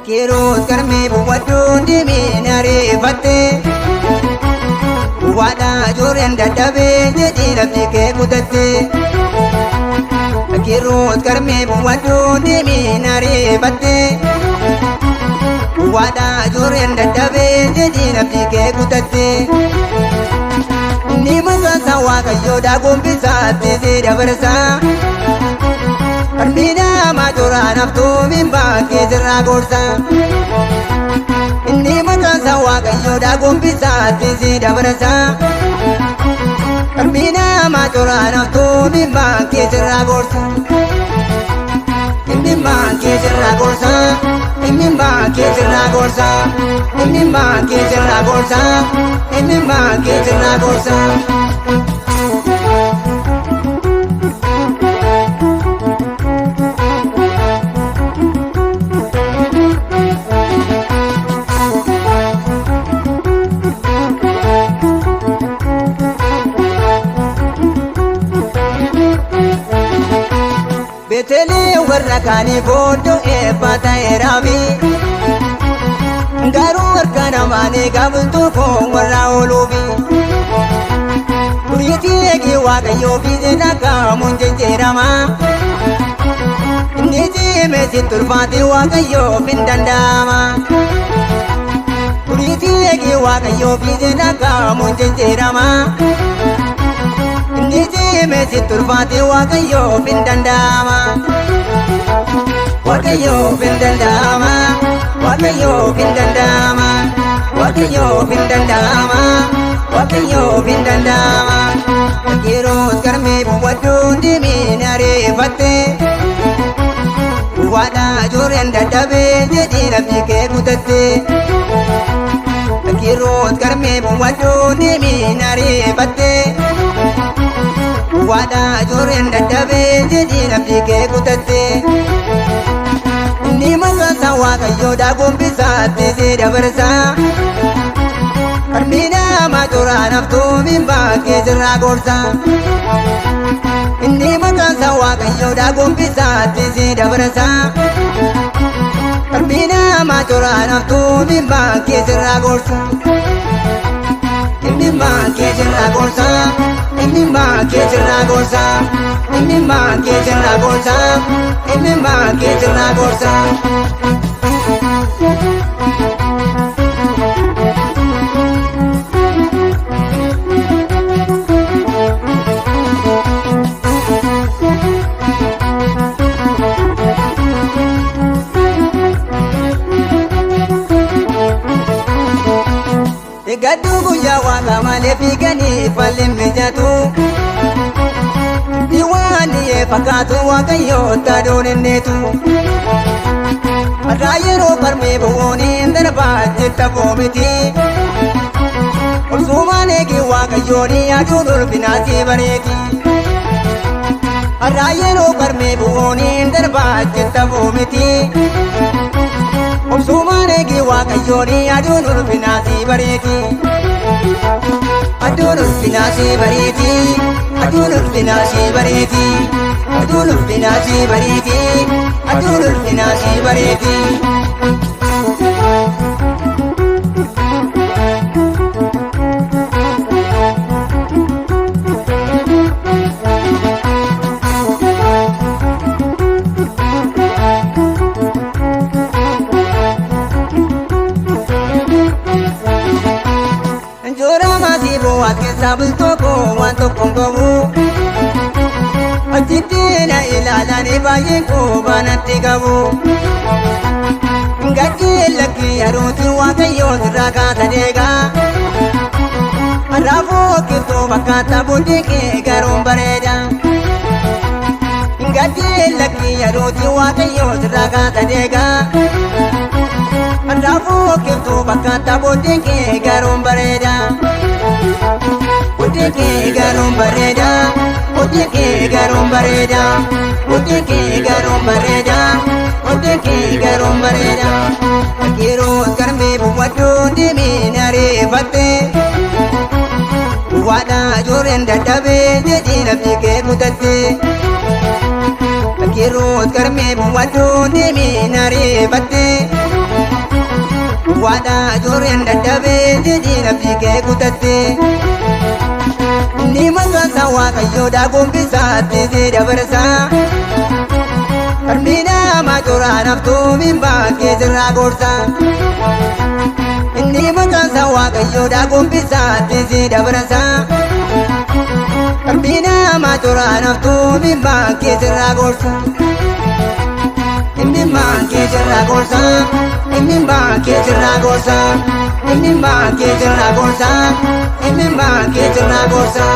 Kirus karmi buwadun di minari fatte wada juren dadabe jadi nafsi ke kutatte Kirus karmi buwadun di minari fatte wada juren dadabe jadi nafsi ke kutatte ni masa sawa kayo da gombisa tisi da bersa Arbina majura naftu mimba kizra gorsa Inni mata sawa kayo da gombisa tisi da berasa Arbina majura naftu mimba kizra gorsa Mimba kizra gorsa Mimba kizra gorsa Mimba kizra gorsa Mimba kizra gorsa Betele warra kani bodo e bata erabi Garu warkana mane gabtu ko warra olubi Kuriti egi waga yobi zena ka munje jerama Niji mesi turbati waga yobi dandama Kuriti egi waga yobi zena ka munje jerama Niji mesi turbati wakayo bindandama Wakayo bindandama Wakayo bindandama Wakayo bindandama Wakayo bindandama Kirus karmi buwadun di minari fatte Wada juren dadabe jadi nafsi ke kutatte Kirus karmi buwadun di minari fatte Wada juren dadabe jadi nafsi ke kutatte Ni masa sawa kayo da gombisa tisi da bersa Arbina majura naftu mimba kizra gorsa Ni masa sawa kayo da gombisa tisi da bersa Arbina majura naftu mimba kizra gorsa Mimba kizra gorsa Mimba kizra gorsa Mimba kizra gorsa Mimba kizra gorsa Gadu guyya waqa malee fiiganii falleen mijatu Diwaani yee fakkaatu waaqayyoo taadoon inneetu Irraa yeroo barmee bu'ooniin darbaa jetta boomiti Olsumaan eegi waaqayyooni aduun ulfinaasii bareeti Irraa yeroo barmee bu'ooniin darbaa jetta boomiti Olsumaan eegi waaqayyooni aduun ulfinaasii bareeti Aduun ulfinaasii bareeti Aduun ulfinaasii bareeti Aduun ulfinaasii bareeti Aduun ulfinaasii bareeti Sabul toko wan tokkon qabu achitti na ilaalanii baay'een qubanatti qabu Gaddi lakki yaruuti waaqayyoo sirraa kaasa deegaa Raafuu kibxoo fakkaata buddee kee garuun bareeda Gaddi lakki yaruuti waaqayyoo sirraa kaasa deegaa Raafuu kibxoo fakkaata buddee kee garuun bareeda Udike garum bareda, udike garum bareda, udike garum bareeda Odeke garum bareeda Akiro karme buwadu dimi narifate Wada joren dadabe jadi nafsi ke kutate Akiro karme buwadu dimi narifate Wada joren dadabe jadi nafsi ke kutate Ni masasa wakayo da gombisa tezi da barsa Armina majora naftu mimba ke zirra gorsa Ni masasa wakayo da gombisa tezi da barsa Armina majora naftu mimba ke zirra gorsa Mimba ke zirra gorsa Mimba ke zirra gorsa Mimba ke zirra gorsa Mimba ke zirra gorsa